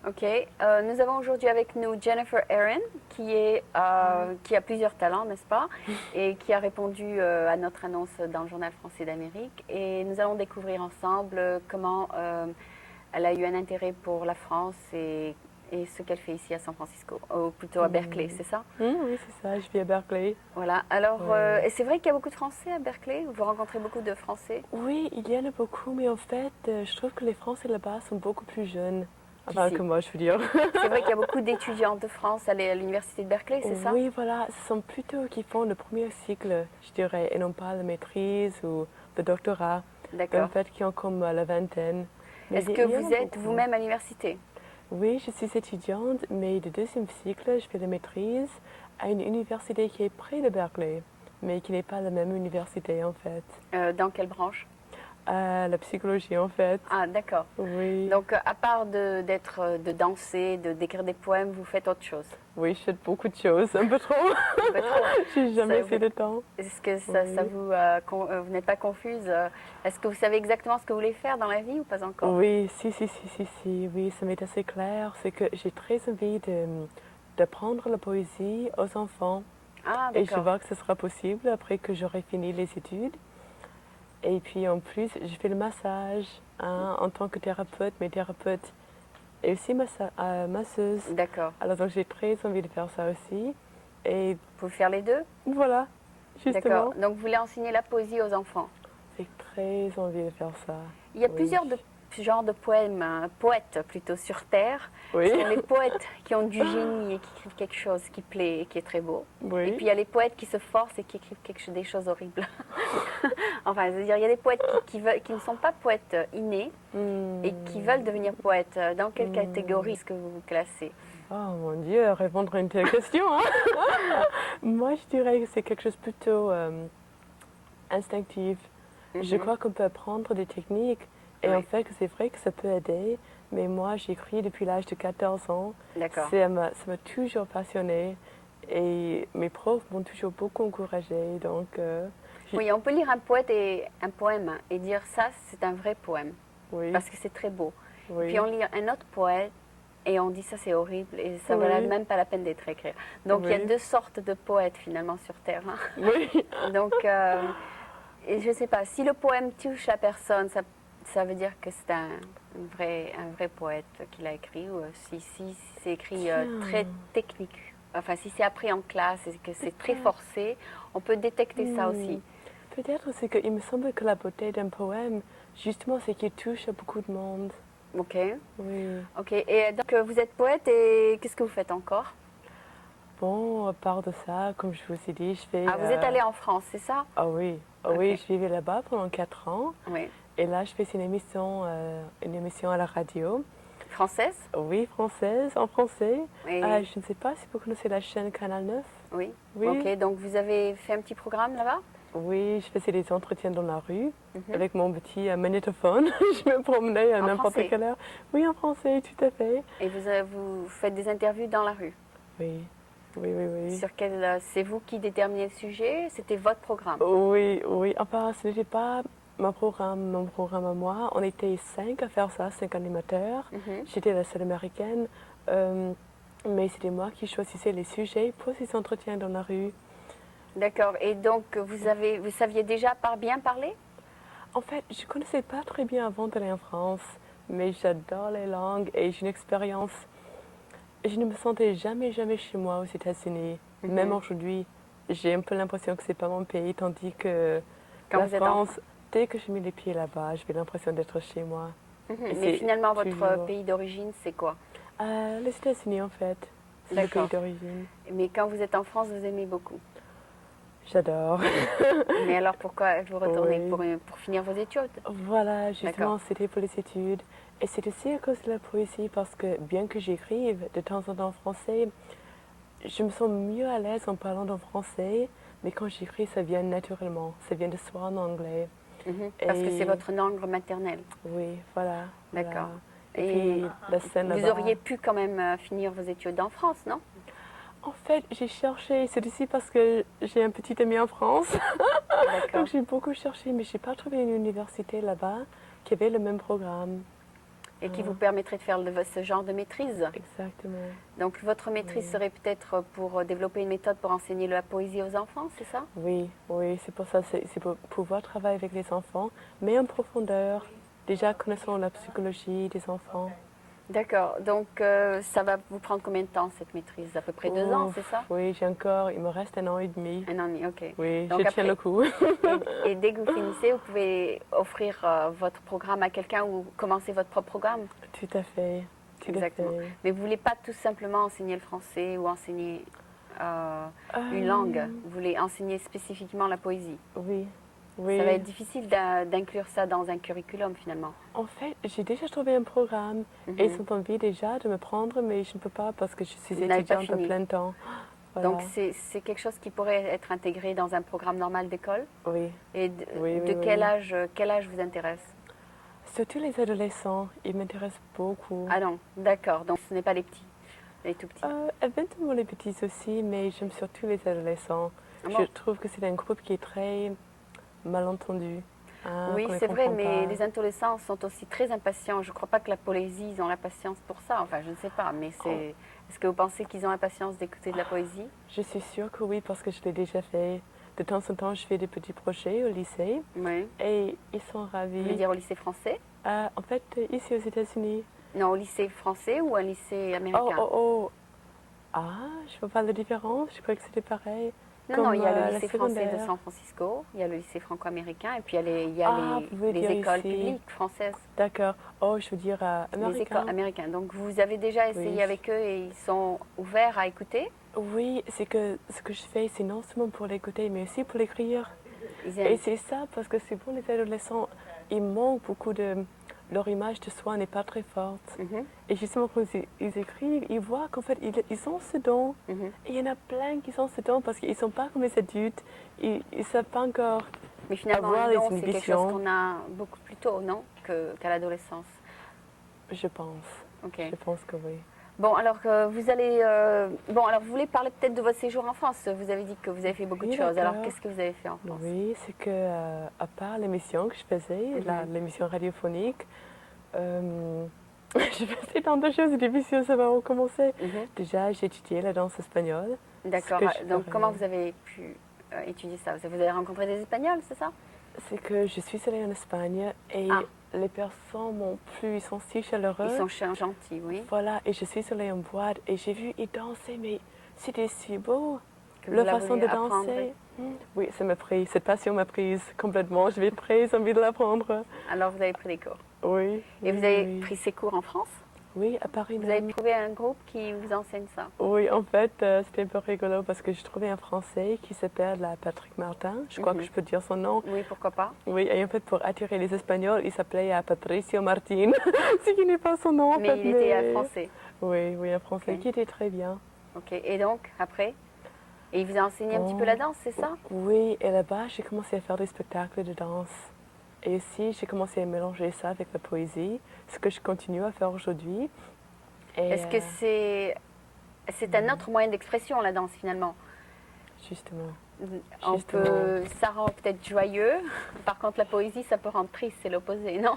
Ok. Nous avons aujourd'hui avec nous Jennifer Aaron, qui a plusieurs talents, n'est-ce pas? Et qui a répondu à notre annonce dans le Journal français d'Amérique. Et nous allons découvrir ensemble comment elle a eu un intérêt pour la France et ce qu'elle fait ici à San Francisco, ou plutôt à Berkeley, c'est ça? Oui, c'est ça, je vis à Berkeley. Voilà. Alors, Ouais. et c'est vrai qu'il y a beaucoup de Français à Berkeley? Vous rencontrez beaucoup de Français Oui, il y en a beaucoup, mais en fait, je trouve que les Français là-bas sont beaucoup plus jeunes. Enfin, qu'ici. que moi, je veux dire. C'est vrai qu'il y a beaucoup d'étudiants de France à l'université de Berkeley, c'est ça? Oui, voilà, ce sont plutôt qui font le premier cycle, je dirais, et non pas la maîtrise ou le doctorat. Mais en D'accord. fait, qui ont comme la vingtaine. Mais Est-ce que il y en vous a êtes beaucoup. vous-même à l'université? Oui, je suis étudiante, mais de deuxième cycle, je fais la maîtrise à une université qui est près de Berkeley, mais qui n'est pas la même université en fait. Dans quelle branche? La psychologie en fait. Ah, d'accord. Oui, Donc, à part de danser, d'écrire des poèmes, vous faites autre chose? oui, je fais beaucoup de choses, un peu trop. Un peu trop. J'ai jamais Ça, assez de temps. est-ce que ça Oui. vous, vous n'êtes pas confuse? Est-ce que vous savez exactement ce que vous voulez faire dans la vie ou pas encore? Oui, si, oui, ça m'est assez clair. C'est que j'ai très envie d'apprendre la poésie aux enfants. Ah, Et je d'accord. vois que ce sera possible après que j'aurai fini les études. Et puis en plus, je fais le massage en tant que thérapeute, mais thérapeute et aussi masseuse. D'accord. Alors donc j'ai très envie de faire ça aussi. Et Vous pouvez faire les deux? voilà, D'accord. justement, Donc, vous voulez enseigner la poésie aux enfants? j'ai très envie de faire ça. Il y a Oui. plusieurs genres de poèmes, poètes plutôt sur Terre. Oui, Ce sont les poètes qui ont du génie et qui écrivent quelque chose qui plaît et qui est très beau. Et oui. puis il y a les poètes qui se forcent et qui écrivent des choses horribles. Enfin, je veux dire, il y a des poètes qui ne sont pas poètes innés et qui veulent devenir poètes. Dans quelle catégorie est-ce que vous vous classez? Oh mon Dieu, répondre à une telle question, hein. Moi, je dirais que c'est quelque chose plutôt instinctif. Je Mhm. crois qu'on peut apprendre des techniques et en Oui, fait, c'est vrai que ça peut aider. Mais moi, j'écris depuis l'âge de 14 ans. d'accord. Ça m'a toujours passionnée et mes profs m'ont toujours beaucoup encouragée. Donc, Oui, on peut lire un poète et un poème et dire ça, c'est un vrai poème oui, parce que c'est très beau. Et puis oui, on lit un autre poète et on dit ça c'est horrible et ça valait oui, même pas la peine d'être écrit. Donc il y a oui, deux sortes de poètes finalement sur Terre, hein. oui. Donc et je sais pas, si le poème touche la personne, ça veut dire que c'est un vrai poète qui l'a écrit, ou si c'est écrit très Tiens, technique, enfin si c'est appris en classe et que c'est très peut-être. forcé, on peut détecter ça Hmm, aussi. peut-être c'est qu'il me semble que la beauté d'un poème, justement, c'est qu'il touche à beaucoup de monde. Ok, Oui. ok. Et donc vous êtes poète et qu'est-ce que vous faites encore? Bon, à part de ça, comme je vous ai dit, je fais. Ah, vous êtes allé en France, c'est ça? Ah oui, Ok, je vivais là-bas pendant 4 ans. oui. Et là, je fais une émission à la radio. Française? Oui, française, en français. Oui, Je ne sais pas si vous connaissez la chaîne Canal 9. oui. Ok, Oui, donc vous avez fait un petit programme là-bas? oui, je faisais des entretiens dans la rue Mhm. avec mon petit magnétophone. Je me promenais à En n'importe français. quelle heure. Oui, en français, tout à fait. Et vous faites des interviews dans la rue. Oui, oui. Sur quel, c'est vous qui déterminez le sujet? C'était votre programme. Oui, oui. Enfin, ce n'était pas mon programme à moi. On était 5 à faire ça, 5 animateurs. Mhm. J'étais la seule américaine. Euh, mais c'était moi qui choisissais les sujets pour ces entretiens dans la rue. D'accord. Et donc vous saviez déjà bien parler? En fait, je ne connaissais pas très bien avant d'aller en France, mais j'adore les langues et j'ai une expérience. Je ne me sentais jamais chez moi aux États-Unis. Même Mhm. aujourd'hui, j'ai un peu l'impression que c'est pas mon pays, tandis que Quand la vous êtes enfant. France, dès que je mets les pieds là-bas, j'ai l'impression d'être chez moi. Et Mhm. Mais c'est finalement, votre toujours pays d'origine, c'est quoi? les États-Unis en fait. C'est le pays D'accord. d'origine. Mais quand vous êtes en France, vous aimez beaucoup. J'adore. Mais alors pourquoi vous retournez Oui. pour finir vos études? Voilà, D'accord. justement, c'était pour les études. Et c'est aussi à cause de la poésie, parce que bien que j'écrive de temps en temps en français, je me sens mieux à l'aise en parlant en français, mais quand j'écris, ça vient naturellement, ça vient de soi en anglais. Mhm. Parce que c'est Et votre langue maternelle. oui, voilà. D'accord. Et Et puis la scène vous là-bas. auriez pu quand même finir vos études en France, non? En fait, j'ai cherché, c'est aussi parce que j'ai un petit ami en France, donc D'accord. j'ai beaucoup cherché, mais j'ai pas trouvé une université là-bas qui avait le même programme. et qui vous permettrait de faire ce genre de maîtrise. Exactement. Donc votre maîtrise serait peut-être pour développer une méthode pour enseigner la poésie aux enfants, c'est ça? Oui, oui, c'est pour ça, c'est pour pouvoir travailler avec les enfants, mais en profondeur, déjà connaissant la psychologie des enfants. D'accord, donc ça va vous prendre combien de temps cette maîtrise? À peu près 2 ans, Ouf, c'est ça? oui, il me reste 1 an et demi. 1 an et demi, ok. Oui, Donc je tiens après, le coup. et dès que vous finissez, vous pouvez offrir votre programme à quelqu'un ou commencer votre propre programme? Tout à fait, tout à Exactement. fait. Mais vous voulez pas tout simplement enseigner le français ou enseigner une langue, vous voulez enseigner spécifiquement la poésie. Oui, Ça va oui. être difficile d'inclure ça dans un curriculum finalement. En fait, j'ai déjà trouvé un programme et ils ont envie déjà de me prendre, mais je ne peux pas parce que je suis Vous n'avez pas étudiante à fini. plein temps. Voilà. Donc c'est quelque chose qui pourrait être intégré dans un programme normal d'école. Oui, Et oui, de oui, quel âge vous intéresse? surtout les adolescents, ils m'intéressent beaucoup. Ah non, d'accord, donc ce n'est pas les petits, les tout petits. Éventuellement les petits aussi, mais j'aime surtout les adolescents. Ah Je bon? trouve que c'est un groupe qui est très mal entendu. Oui, Qu'on ne c'est vrai, comprend mais pas. les adolescents sont aussi très impatients. Je ne crois pas que la poésie, ils ont la patience pour ça. Enfin, je ne sais pas, mais c'est... Est-ce que vous pensez qu'ils ont la patience d'écouter de la poésie? Je suis sûre que oui, parce que je l'ai déjà fait. De temps en temps, je fais des petits projets au lycée Oui. et ils sont Vous ravis. voulez dire au lycée français? En fait, ici aux États-Unis. Non, au lycée français ou un lycée Oh, américain? oh, oh. Ah, je vois pas la différence. Je croyais que c'était pareil. Non, non, il y a le La lycée français de secondaire. San Francisco, il y a le lycée franco-américain, et puis il y a Ah, vous voulez les dire écoles ici. publiques françaises. D'accord. Oh, je veux dire Les américain. écoles américaines. Donc vous avez déjà essayé Oui. avec eux et ils sont ouverts à écouter? Oui, c'est que ce que je fais, c'est non seulement pour l'écouter, mais aussi pour l'écrire. Ils Et aiment. c'est ça, parce que c'est pour les adolescents, ils manquent beaucoup de... Leur image de soi n'est pas très forte. Mhm, Et justement, quand ils écrivent, ils voient qu'en fait, ils ont ce don. mhm. Et il y en a plein qui ont ce don parce qu'ils ne sont pas comme les adultes. Ils ne savent pas encore Mais finalement, avoir le les don, c'est quelque chose inhibitions, qu'on a beaucoup plus tôt, non? Qu'à l'adolescence. je pense. Ok. Je pense que oui. Bon, alors vous allez. Bon, alors vous voulez parler peut-être de votre séjour en France. Vous avez dit que vous avez fait beaucoup Oui, de choses. Alors d'accord. qu'est-ce que vous avez fait en France? Oui, c'est que à part l'émission que je faisais, l'émission radiophonique, je faisais tant de choses difficiles, ça va recommencer. Mhm. Déjà, j'ai étudié la danse espagnole. D'accord. Ce que je Donc ferais- comment vous avez pu étudier ça? Vous avez rencontré des Espagnols, c'est ça? C'est que je suis allée en Espagne et Ah. les personnes m'ont plu, ils sont si chaleureux. Ils sont gentils, oui. Voilà, et je suis allée en boîte et j'ai vu ils danser, mais c'était si beau. Que Leur vous la façon vouliez de apprendre. danser. Oui, ça m'a pris, cette passion m'a prise complètement. Je vais très envie de l'apprendre. Alors vous avez pris des cours. Oui. Et oui, vous avez oui. pris ces cours en France? Oui, à Paris Vous avez même. trouvé un groupe qui vous enseigne ça? Oui, en fait, c'était un peu rigolo parce que j'ai trouvé un Français qui s'appelle Patrick Martin. Je crois que je peux dire son nom. Oui, pourquoi pas? Oui, et en fait, pour attirer les Espagnols, il s'appelait Patricio Martin, ce qui n'est pas son nom en Mais fait. il était français. Oui, oui, un Français Ok. qui était très bien. Ok. Et donc, après? Et il vous a enseigné un petit peu la danse, c'est ça? Oui, et là-bas, j'ai commencé à faire des spectacles de danse. Et aussi, j'ai commencé à mélanger ça avec la poésie, ce que je continue à faire aujourd'hui. Et, Est-ce que c'est un autre moyen d'expression, la danse, finalement? Justement. Ça rend peut-être joyeux. Par contre, la poésie, ça peut rendre triste, c'est l'opposé, non?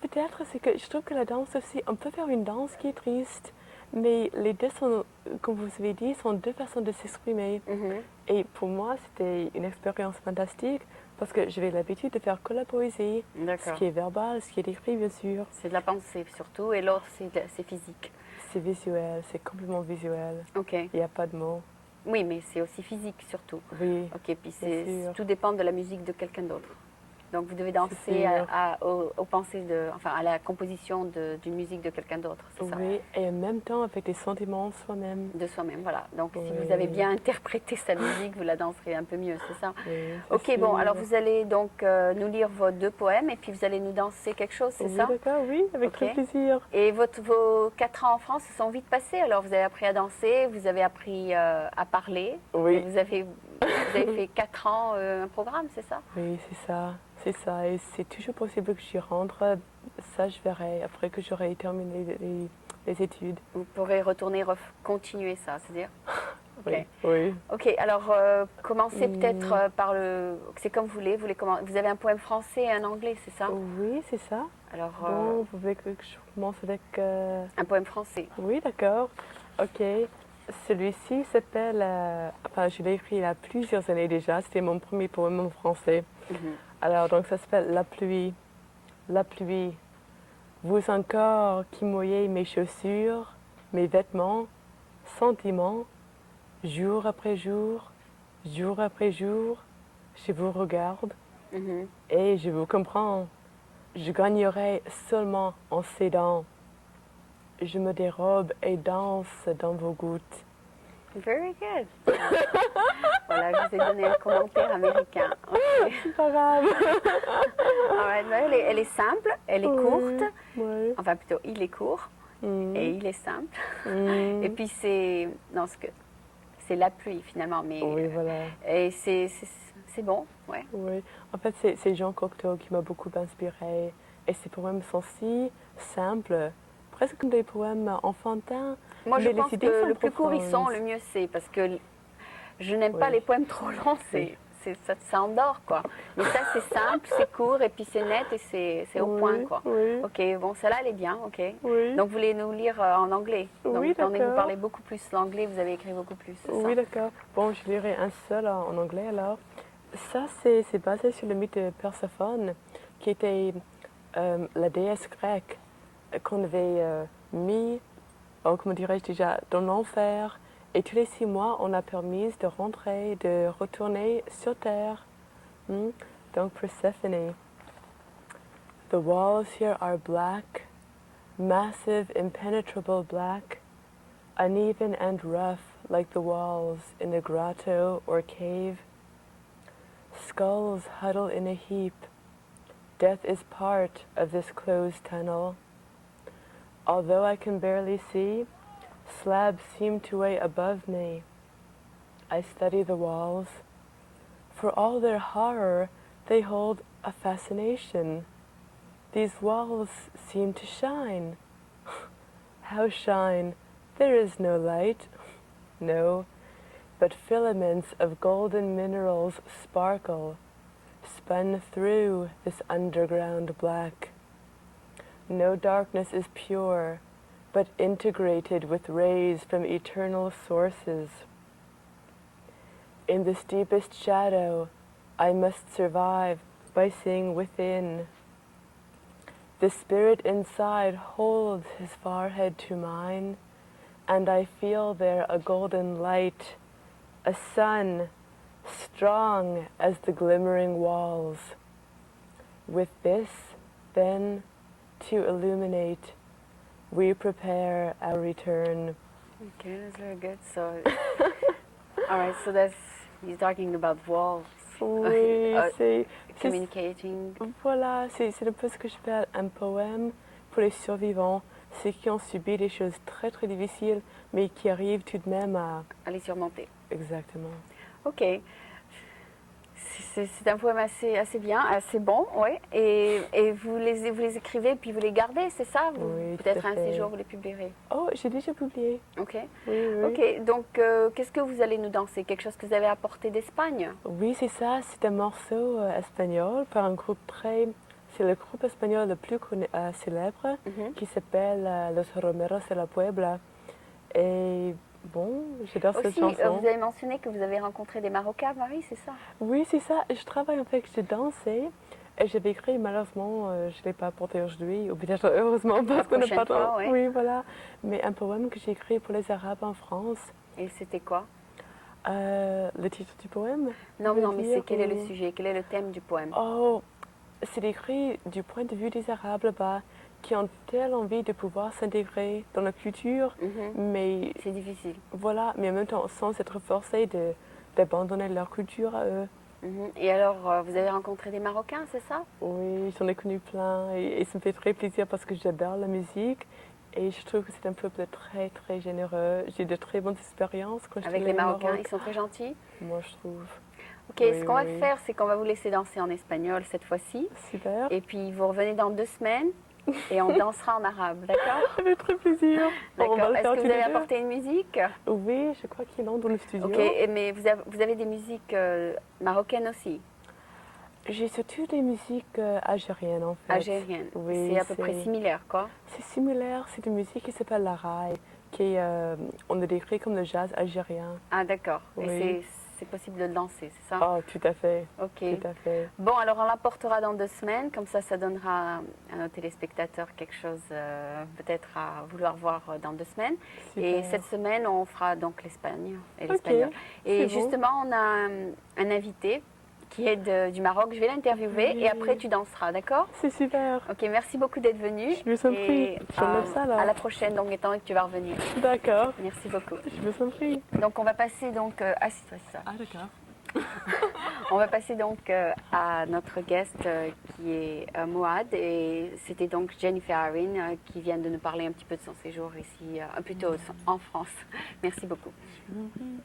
Peut-être, c'est que je trouve que la danse aussi, on peut faire une danse qui est triste, mais les deux sont, comme vous avez dit, sont deux façons de s'exprimer. Mhm. Et pour moi, c'était une expérience fantastique parce que j'avais l'habitude de faire que la poésie, ce D'accord. qui est verbal, ce qui est écrit, bien sûr. C'est de la pensée, surtout, et l'autre, c'est physique. C'est visuel, c'est complètement visuel. Ok. Il n'y a pas de mots. Oui, mais c'est aussi physique, surtout. Oui. Ok, puis Bien sûr. tout dépend de la musique de quelqu'un d'autre. Donc vous devez danser sûr. aux pensées à la composition d'une musique de quelqu'un d'autre, c'est ça? Oui, et en même temps avec des sentiments soi-même. De soi-même, voilà. Donc si Oui. vous avez bien interprété sa musique, vous la danserez un peu mieux, c'est ça? Oui, Ok, c'est bon, sûr. alors vous allez donc nous lire vos 2 poèmes et puis vous allez nous danser quelque chose, c'est Oui, ça? d'accord, oui, avec Ok. très plaisir. Et vos 4 ans en France se sont vite passés, alors vous avez appris à danser, vous avez appris à parler, Oui. et vous avez fait 4 ans un programme, c'est ça? Oui, c'est ça. C'est ça. Et c'est toujours possible que j'y rentre. Ça, je verrai après que j'aurai terminé les études. Vous pourrez retourner continuer ça, c'est-à-dire? Oui, oui. Ok, alors commencez peut-être par le... C'est comme vous voulez vous avez un poème français et un anglais, c'est ça? Oui, c'est ça. Alors, Bon, vous voulez que je commence avec... un poème français. Oui, d'accord. Ok. Celui-ci s'appelle... Enfin, je l'ai écrit il y a plusieurs années déjà. C'était mon premier poème en français. Alors, donc, ça s'appelle La pluie. La pluie. Vous encore qui mouillez mes chaussures, mes vêtements, sentiments, jour après jour, jour après jour, je vous regarde et je vous comprends. Je gagnerai seulement en cédant. Je me dérobe et danse dans vos gouttes. Very good. Voilà, je vous ai donné un commentaire américain. Okay. C'est pas grave. Alright, elle est simple, elle est courte. Oui. Enfin, plutôt, il est court et il est simple. Et puis, c'est la pluie finalement. Mais, Oui, voilà. Et c'est bon, ouais. Oui. En fait, c'est Jean Cocteau qui m'a beaucoup inspirée. Et ses poèmes sont si simples, presque comme des poèmes enfantins. Moi, je mais pense les idées que sont le plus court ils sont, profondes. le mieux c'est. Parce que je n'aime pas Oui. les poèmes trop longs, ça endort, quoi. Mais ça, c'est simple, c'est court, et puis c'est net, et c'est au point, quoi. Oui. Ok, bon, celle-là, elle est bien, ok. Oui. Donc, vous voulez nous lire en anglais? Donc, Oui, étant donné que vous d'accord. parlez beaucoup plus l'anglais, vous avez écrit beaucoup plus, c'est Oui, ça? d'accord. Bon, je lirai un seul en anglais alors. Ça, c'est basé sur le mythe de Perséphone, qui était la déesse grecque qu'on avait mis, comment dirais-je déjà, dans l'enfer. Et tous les 6 mois, on a permis de rentrer, de retourner sur Terre. Donc, Persephone. The walls here are black, massive, impenetrable black, uneven and rough like the walls in a grotto or cave. Skulls huddle in a heap. Death is part of this closed tunnel. Although I can barely see, slabs seem to weigh above me. I study the walls. For all their horror, they hold a fascination. These walls seem to shine. How shine? There is no light. No, but filaments of golden minerals sparkle, spun through this underground black. No darkness is pure, but integrated with rays from eternal sources. In this deepest shadow, I must survive by seeing within. The spirit inside holds his forehead to mine, and I feel there a golden light, a sun, strong as the glimmering walls. With this, then, to illuminate, we prepare our return. Okay, that's very good. So, all right, so you're talking about walls. Oui, c'est Communicating. Voilà, c'est un peu ce que je fais un poème pour les survivants, ceux qui ont subi des choses très très difficiles, mais qui arrivent tout de même à... À les surmonter. Exactement. Ok. C'est un poème assez bien, assez bon, oui. Et vous les écrivez puis vous les gardez, c'est ça? Oui, peut-être tout à un fait. séjour vous les publierez. Oh, j'ai déjà publié. Ok. Oui, oui. Ok, donc qu'est-ce que vous allez nous danser? Quelque chose que vous avez apporté d'Espagne? Oui, c'est ça. C'est un morceau espagnol par un groupe très... C'est le groupe espagnol le plus célèbre qui s'appelle Los Romeros de la Puebla. Et bon, j'adore cette Aussi, chanson. vous avez mentionné que vous avez rencontré des Marocains à Paris, c'est ça? Oui, c'est ça. Je travaille en fait, je dansais. Et j'avais écrit, malheureusement, je ne l'ai pas apporté aujourd'hui, ou peut-être heureusement parce qu'on n'a pas fois, temps. Oui, voilà. Mais un poème que j'ai écrit pour les Arabes en France. Et c'était quoi? Le titre du poème? Non, mais quel est le sujet? Quel est le thème du poème? Oh, c'est écrit du point de vue des Arabes là-bas qui ont telle envie de pouvoir s'intégrer dans la culture, mais... C'est difficile. Voilà, mais en même temps sans être forcés d'abandonner leur culture à eux. Et alors, vous avez rencontré des Marocains, c'est ça? Oui, j'en ai connu plein et ça me fait très plaisir parce que j'adore la musique et je trouve que c'est un peuple très très généreux. J'ai de très bonnes expériences quand je Avec les Marocains, ils sont très gentils? Moi, je trouve. Ok, ce qu'on va faire, c'est qu'on va vous laisser danser en espagnol cette fois-ci. Super. Et puis, vous revenez dans 2 semaines et on dansera en arabe, d'accord? Avec très plaisir. On va D'accord. le Est-ce faire que tous vous les avez deux. apporté une musique? Oui, je crois qu'ils l'ont dans le studio. Ok, mais vous avez des musiques marocaines aussi, J'ai surtout des musiques algériennes en fait. algériennes. Oui, C'est à peu près similaire, quoi. c'est similaire. C'est une musique qui s'appelle la raï, qui est, on le décrit comme le jazz algérien. Ah, d'accord. Oui. Et c'est possible de le danser, c'est ça? Oh, tout à fait. Ok. Tout à fait. Bon, alors on l'apportera dans 2 semaines, comme ça donnera à nos téléspectateurs quelque chose peut-être à vouloir voir dans 2 semaines. Et Super. cette semaine, on fera donc l'Espagne et Ok, l'espagnol. Et c'est bon. justement, on a un invité qui est du Maroc. Je vais l'interviewer Oui. et après tu danseras, d'accord? C'est super. Ok, merci beaucoup d'être venu. Je vous en prie. Et J'enlève ça là. à la prochaine, donc étant donné que tu vas revenir. D'accord. Merci beaucoup. Je vous en prie. Donc on va passer donc assis-toi, c'est ça. Ah, d'accord. On va passer donc à notre guest qui est Mouad et c'était donc Jennifer Arin qui vient de nous parler un petit peu de son séjour ici, plutôt en France. Merci beaucoup. Je vous en prie.